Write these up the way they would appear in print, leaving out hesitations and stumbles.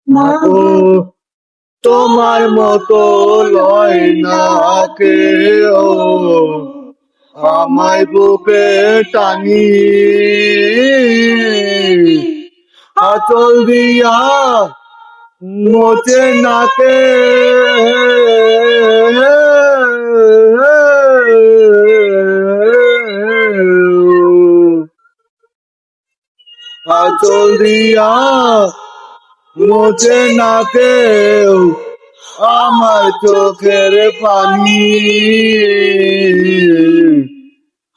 মাগো তোমার মতো লয় না কেউ, আমায় বুকে টানি আঁচল দিয়া মোচে নাকে আঁচল দিয়া মোচে না কেউ আমার চোখের পানি।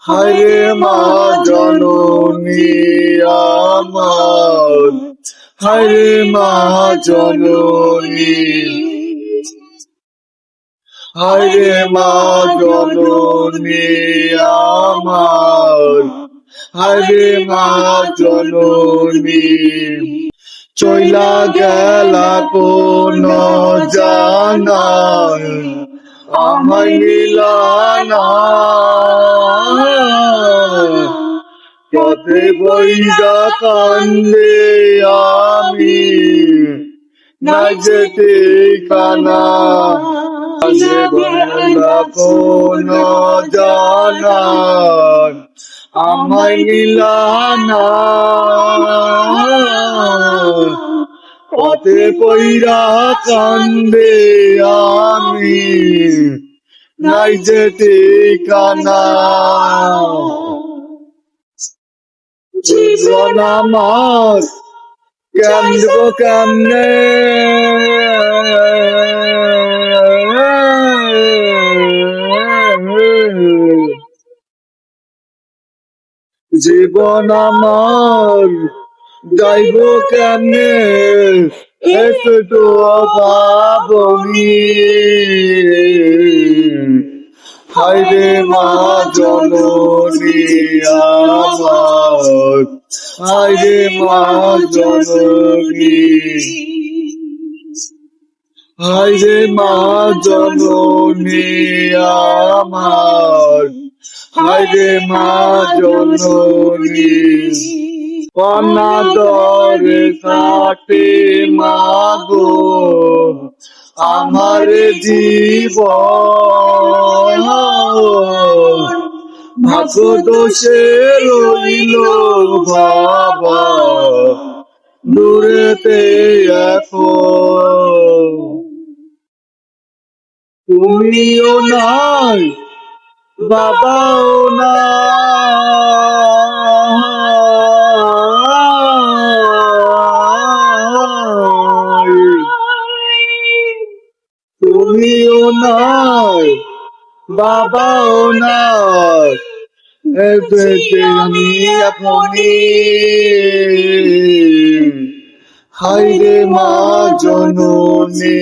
হায়রে মা জননী আমার, হায়রে মা জননী, হায়রে মা জননী আমার, হায়রে মা জননী। চইলা গেলা কোন জানায় আমায় নিলা না, পথে বইরা কান্দে আমি নাই যেতে কানা। যে গেলা কোন জানায় আমায় নিলা না, পথে কইরা কান্দে আমি নাই যেতে কানা। জীবন আমার কান্দব কেমনে, জীবন আমার যাইব কেমনে একটু ভাবনি। হায়রে মা জননী আমার, হায়রে মা জননী, হায়রে মা জননী আমার, হায়রে মা জননী। অনাদরে কাটে মাগো আমার জীবন, ভাগ্য দোষে রইল বাবা দূরেতে এখন। তুমিও নাই বাবাও নাই, তুমিও নাই বাবাও নাই, আমি আপনি। হায়রে মা জননী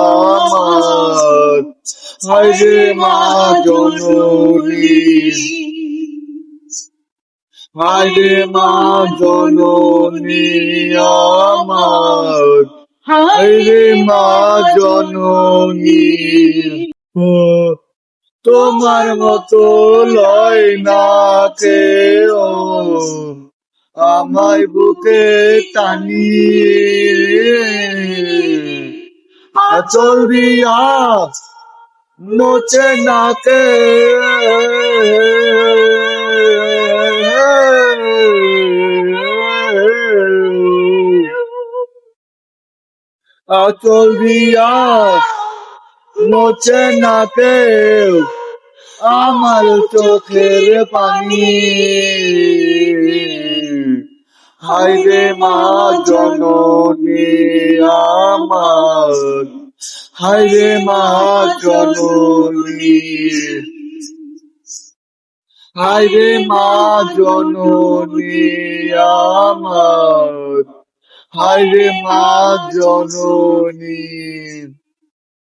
আমার, হায়রে মা জননী, হায়রে মা জননী আমার, হায়রে মা জননী। তোমার মতো লয় না কেউ আমায় বুকে টানি আঁচল দিয়া মোচে না আঁচল দিয়া মোচে না কেউ আমার চোখের পানি। হায়রে মা জননী আমার, হায়রে মা জননী, হায়রে মা জননী আমার, হায়রে মা জননী।